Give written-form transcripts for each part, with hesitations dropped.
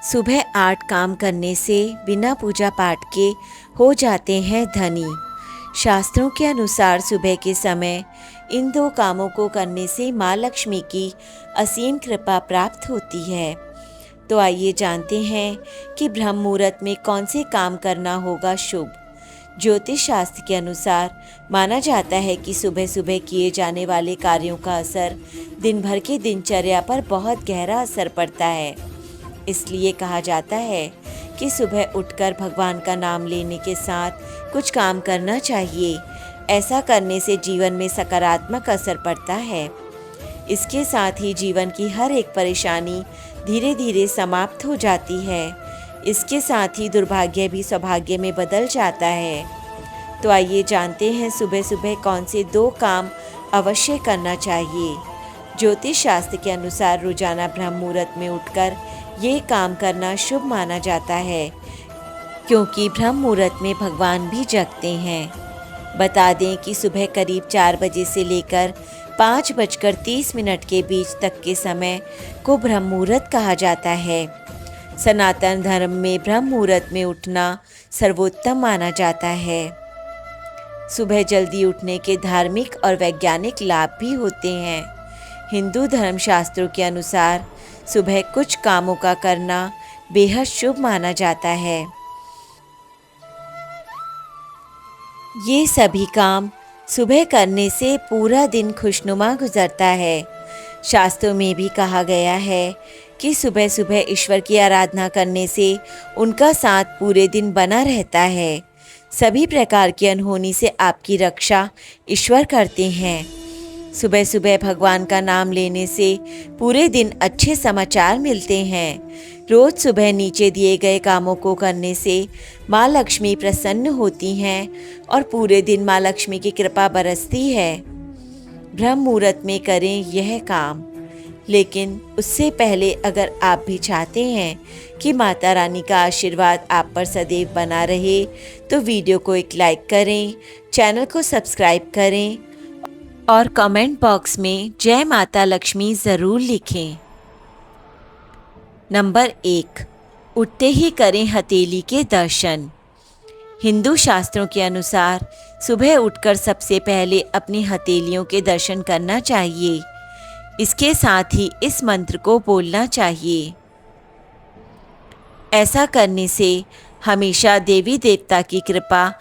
सुबह 8 काम करने से बिना पूजा पाठ के हो जाते हैं धनी। शास्त्रों के अनुसार सुबह के समय इन 2 कामों को करने से माँ लक्ष्मी की असीम कृपा प्राप्त होती है। तो आइए जानते हैं कि ब्रह्म मुहूर्त में कौन से काम करना होगा शुभ। ज्योतिष शास्त्र के अनुसार माना जाता है कि सुबह सुबह किए जाने वाले कार्यों का असर दिन भर की दिनचर्या पर बहुत गहरा असर पड़ता है। इसलिए कहा जाता है कि सुबह उठकर भगवान का नाम लेने के साथ कुछ काम करना चाहिए। ऐसा करने से जीवन में सकारात्मक असर पड़ता है। इसके साथ ही जीवन की हर एक परेशानी धीरे धीरे समाप्त हो जाती है। इसके साथ ही दुर्भाग्य भी सौभाग्य में बदल जाता है। तो आइए जानते हैं सुबह सुबह कौन से 2 काम अवश्य करना चाहिए। ज्योतिष शास्त्र के अनुसार रोजाना ब्रह्म मुहूर्त में उठकर ये काम करना शुभ माना जाता है, क्योंकि ब्रह्म मुहूर्त में भगवान भी जगते हैं। बता दें कि सुबह करीब 4 बजे से लेकर 5:30 के बीच तक के समय को ब्रह्म मुहूर्त कहा जाता है। सनातन धर्म में ब्रह्म मुहूर्त में उठना सर्वोत्तम माना जाता है। सुबह जल्दी उठने के धार्मिक और वैज्ञानिक लाभ भी होते हैं। हिंदू धर्म शास्त्रों के अनुसार सुबह कुछ कामों का करना बेहद शुभ माना जाता है। ये सभी काम सुबह करने से पूरा दिन खुशनुमा गुजरता है। शास्त्रों में भी कहा गया है कि सुबह सुबह ईश्वर की आराधना करने से उनका साथ पूरे दिन बना रहता है। सभी प्रकार की अनहोनी से आपकी रक्षा ईश्वर करते हैं। सुबह सुबह भगवान का नाम लेने से पूरे दिन अच्छे समाचार मिलते हैं। रोज सुबह नीचे दिए गए कामों को करने से माँ लक्ष्मी प्रसन्न होती हैं और पूरे दिन माँ लक्ष्मी की कृपा बरसती है। ब्रह्म मुहूर्त में करें यह काम, लेकिन उससे पहले अगर आप भी चाहते हैं कि माता रानी का आशीर्वाद आप पर सदैव बना रहे तो वीडियो को एक लाइक करें, चैनल को सब्सक्राइब करें और कमेंट बॉक्स में जय माता लक्ष्मी ज़रूर लिखें। नंबर 1, उठते ही करें हथेली के दर्शन। हिंदू शास्त्रों के अनुसार सुबह उठकर सबसे पहले अपनी हथेलियों के दर्शन करना चाहिए। इसके साथ ही इस मंत्र को बोलना चाहिए। ऐसा करने से हमेशा देवी देवता की कृपा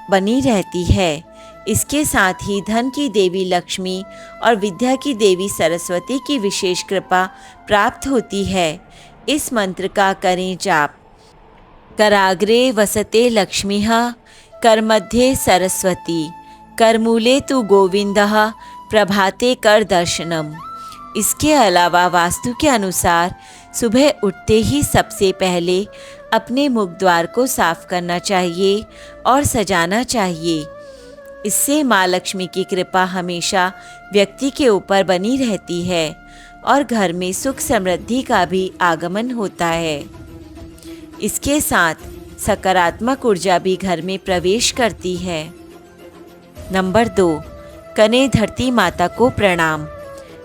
बनी रहती है। इसके साथ ही धन की देवी लक्ष्मी और विद्या की देवी सरस्वती की विशेष कृपा प्राप्त होती है। इस मंत्र का करें जाप। कराग्रे वसते लक्ष्मीः, करमध्ये सरस्वती, करमूले तु गोविंदः, प्रभाते कर दर्शनम। इसके अलावा वास्तु के अनुसार सुबह उठते ही सबसे पहले अपने मुख द्वार को साफ करना चाहिए और सजाना चाहिए। इससे माँ लक्ष्मी की कृपा हमेशा व्यक्ति के ऊपर बनी रहती है और घर में सुख समृद्धि का भी आगमन होता है। इसके साथ सकारात्मक ऊर्जा भी घर में प्रवेश करती है। नंबर 2, करें धरती माता को प्रणाम।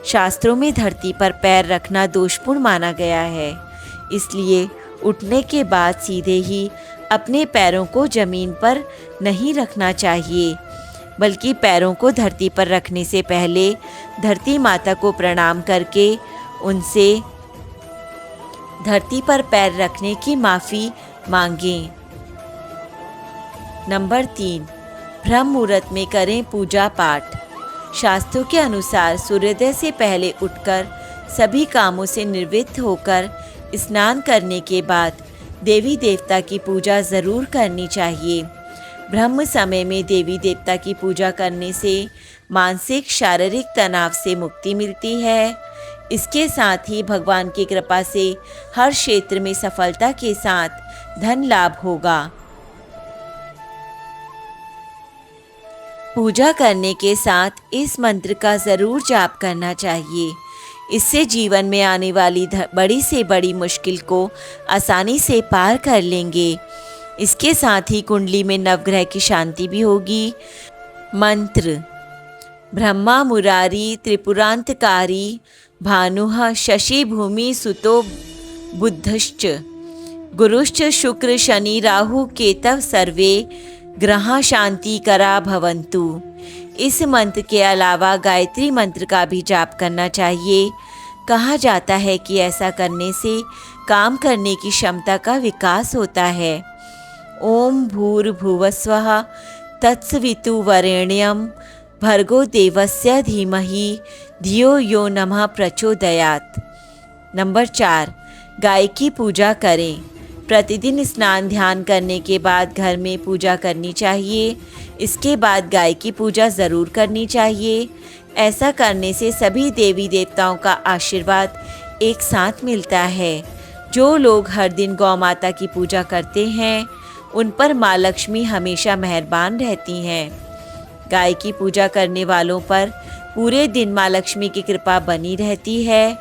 शास्त्रों में धरती पर पैर रखना दोषपूर्ण माना गया है। इसलिए उठने के बाद सीधे ही अपने पैरों को जमीन पर नहीं रखना चाहिए, बल्कि पैरों को धरती पर रखने से पहले धरती माता को प्रणाम करके उनसे धरती पर पैर रखने की माफ़ी मांगें। नंबर 3, ब्रह्म मुहूर्त में करें पूजा पाठ। शास्त्रों के अनुसार सूर्योदय से पहले उठकर सभी कामों से निवृत्त होकर स्नान करने के बाद देवी देवता की पूजा ज़रूर करनी चाहिए। ब्रह्म समय में देवी देवता की पूजा करने से मानसिक शारीरिक तनाव से मुक्ति मिलती है। इसके साथ ही भगवान की कृपा से हर क्षेत्र में सफलता के साथ धन लाभ होगा। पूजा करने के साथ इस मंत्र का ज़रूर जाप करना चाहिए। इससे जीवन में आने वाली बड़ी से बड़ी मुश्किल को आसानी से पार कर लेंगे। इसके साथ ही कुंडली में नवग्रह की शांति भी होगी। मंत्र। ब्रह्मा मुरारी त्रिपुरांतकारी भानुः शशि भूमि सुतो बुधश्च गुरुश्च शुक्र शनि राहु केतव सर्वे ग्रह शांति करा भवन्तु। इस मंत्र के अलावा गायत्री मंत्र का भी जाप करना चाहिए। कहा जाता है कि ऐसा करने से काम करने की क्षमता का विकास होता है। ओम भूर्भुवस्वः तत्सवितुर्वरेण्यं भर्गो देवस्य धीमहि धियो यो नमः प्रचोदयात्। नंबर 4, गाय की पूजा करें। प्रतिदिन स्नान ध्यान करने के बाद घर में पूजा करनी चाहिए। इसके बाद गाय की पूजा ज़रूर करनी चाहिए। ऐसा करने से सभी देवी देवताओं का आशीर्वाद एक साथ मिलता है। जो लोग हर दिन गौ माता की पूजा करते हैं उन पर माँ लक्ष्मी हमेशा मेहरबान रहती हैं। गाय की पूजा करने वालों पर पूरे दिन माँ लक्ष्मी की कृपा बनी रहती है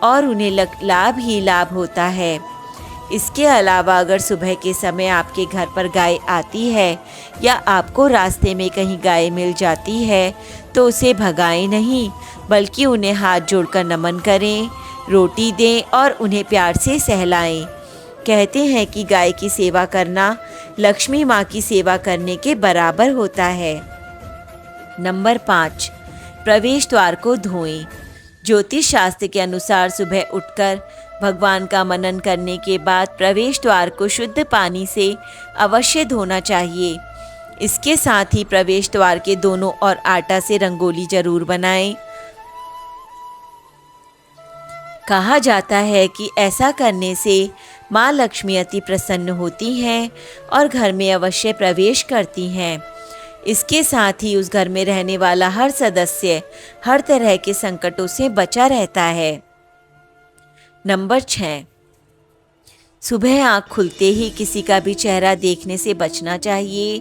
और उन्हें लाभ ही लाभ होता है। इसके अलावा अगर सुबह के समय आपके घर पर गाय आती है या आपको रास्ते में कहीं गाय मिल जाती है तो उसे भगाएं नहीं, बल्कि उन्हें हाथ जोड़कर नमन करें, रोटी दें और उन्हें प्यार से सहलाएं। कहते हैं कि गाय की सेवा करना लक्ष्मी माँ की सेवा करने के बराबर होता है। नंबर 5, प्रवेश द्वार को धोएं। ज्योतिष शास्त्र के अनुसार सुबह उठकर भगवान का मनन करने के बाद प्रवेश द्वार को शुद्ध पानी से अवश्य धोना चाहिए। इसके साथ ही प्रवेश द्वार के दोनों ओर आटा से रंगोली जरूर बनाएं। कहा जाता है कि ऐसा करने से माँ लक्ष्मी अति प्रसन्न होती हैं और घर में अवश्य प्रवेश करती हैं। इसके साथ ही उस घर में रहने वाला हर सदस्य हर तरह के संकटों से बचा रहता है। नंबर 6, सुबह आँख खुलते ही किसी का भी चेहरा देखने से बचना चाहिए,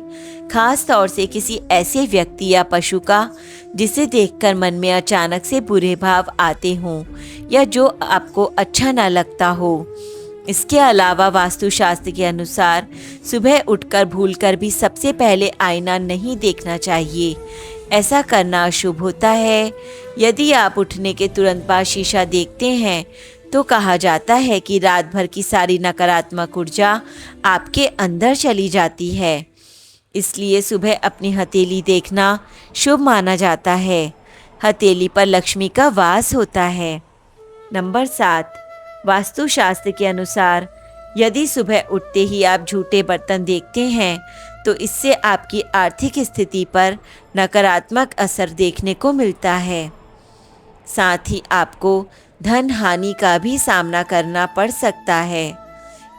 खास तौर से किसी ऐसे व्यक्ति या पशु का जिसे देखकर मन में अचानक से बुरे भाव आते हों या जो आपको अच्छा ना लगता हो। इसके अलावा वास्तुशास्त्र के अनुसार सुबह उठकर भूलकर भी सबसे पहले आईना नहीं देखना चाहिए। ऐसा करना अशुभ होता है। यदि आप उठने के तुरंत बाद शीशा देखते हैं तो कहा जाता है कि रात भर की सारी नकारात्मक ऊर्जा आपके अंदर चली जाती है। इसलिए सुबह अपनी हथेली देखना शुभ माना जाता है। हथेली पर लक्ष्मी का वास होता है। नंबर 7, वास्तुशास्त्र के अनुसार यदि सुबह उठते ही आप झूठे बर्तन देखते हैं तो इससे आपकी आर्थिक स्थिति पर नकारात्मक असर देखने को मिलता है। साथ ही आपको धन हानि का भी सामना करना पड़ सकता है।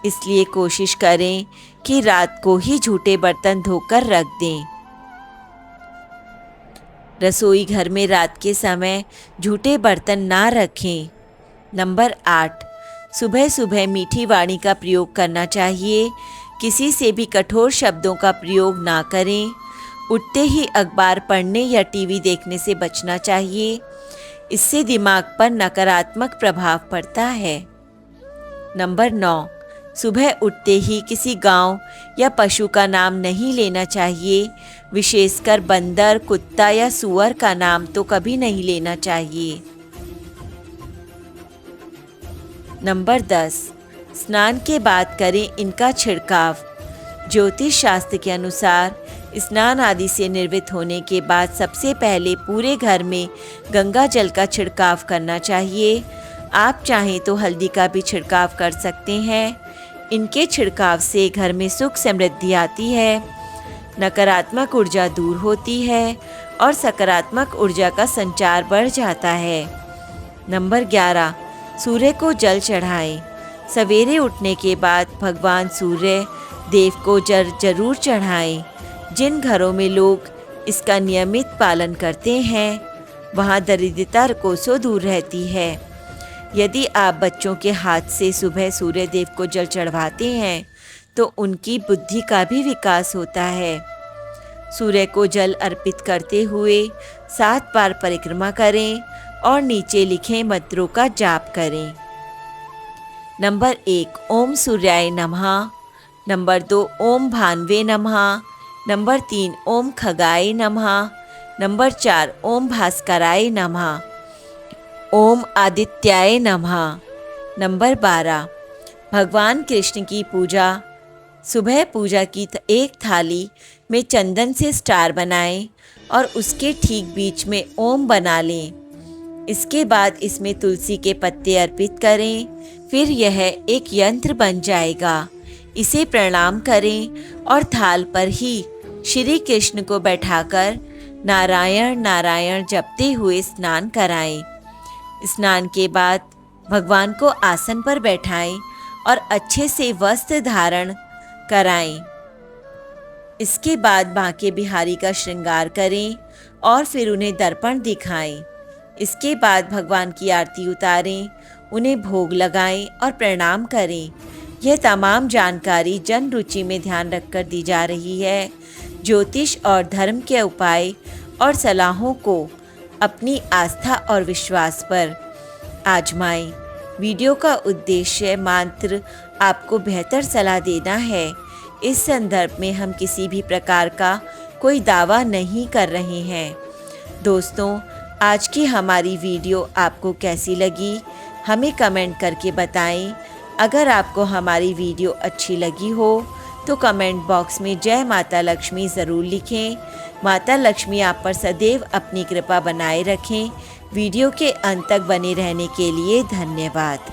इसलिए कोशिश करें कि रात को ही झूठे बर्तन धोकर रख दें। रसोई घर में रात के समय झूठे बर्तन ना रखें। नंबर 8, सुबह सुबह मीठी वाणी का प्रयोग करना चाहिए। किसी से भी कठोर शब्दों का प्रयोग ना करें। उठते ही अखबार पढ़ने या टीवी देखने से बचना चाहिए। इससे दिमाग पर नकारात्मक प्रभाव पड़ता है। नंबर 9, सुबह उठते ही किसी गांव या पशु का नाम नहीं लेना चाहिए। विशेषकर बंदर, कुत्ता या सूअर का नाम तो कभी नहीं लेना चाहिए। नंबर 10, स्नान के बाद करें इनका छिड़काव। ज्योतिष शास्त्र के अनुसार स्नान आदि से निर्वृत्त होने के बाद सबसे पहले पूरे घर में गंगा जल का छिड़काव करना चाहिए। आप चाहें तो हल्दी का भी छिड़काव कर सकते हैं। इनके छिड़काव से घर में सुख समृद्धि आती है, नकारात्मक ऊर्जा दूर होती है और सकारात्मक ऊर्जा का संचार बढ़ जाता है। नंबर 11, सूर्य को जल चढ़ाएं। सवेरे उठने के बाद भगवान सूर्य देव को जरूर चढ़ाएं। जिन घरों में लोग इसका नियमित पालन करते हैं वहाँ दरिद्रता कोसों दूर रहती है। यदि आप बच्चों के हाथ से सुबह सूर्य देव को जल चढ़वाते हैं तो उनकी बुद्धि का भी विकास होता है। सूर्य को जल अर्पित करते हुए 7 बार परिक्रमा करें और नीचे लिखे मंत्रों का जाप करें। नंबर 1, ओम सूर्याय नमः। नंबर 2, ओम भानवे नमः। नंबर 3, ओम खगाय नमः। नंबर 4, ओम भास्कराय नमः। ओम आदित्याय नमः। नंबर 12, भगवान कृष्ण की पूजा सुबह पूजा की एक थाली में चंदन से स्टार बनाएं और उसके ठीक बीच में ओम बना लें। इसके बाद इसमें तुलसी के पत्ते अर्पित करें। फिर यह एक यंत्र बन जाएगा। इसे प्रणाम करें और थाल पर ही श्री कृष्ण को बैठाकर नारायण नारायण जपते हुए स्नान कराएं। स्नान के बाद भगवान को आसन पर बैठाएं और अच्छे से वस्त्र धारण कराएं। इसके बाद बांके बिहारी का श्रृंगार करें और फिर उन्हें दर्पण दिखाएं। इसके बाद भगवान की आरती उतारें, उन्हें भोग लगाएं और प्रणाम करें। यह तमाम जानकारी जन रुचि में ध्यान रखकर दी जा रही है। ज्योतिष और धर्म के उपाय और सलाहों को अपनी आस्था और विश्वास पर आजमाएं। वीडियो का उद्देश्य मात्र आपको बेहतर सलाह देना है। इस संदर्भ में हम किसी भी प्रकार का कोई दावा नहीं कर रहे हैं। दोस्तों, आज की हमारी वीडियो आपको कैसी लगी हमें कमेंट करके बताएं। अगर आपको हमारी वीडियो अच्छी लगी हो तो कमेंट बॉक्स में जय माता लक्ष्मी ज़रूर लिखें। माता लक्ष्मी आप पर सदैव अपनी कृपा बनाए रखें। वीडियो के अंत तक बने रहने के लिए धन्यवाद।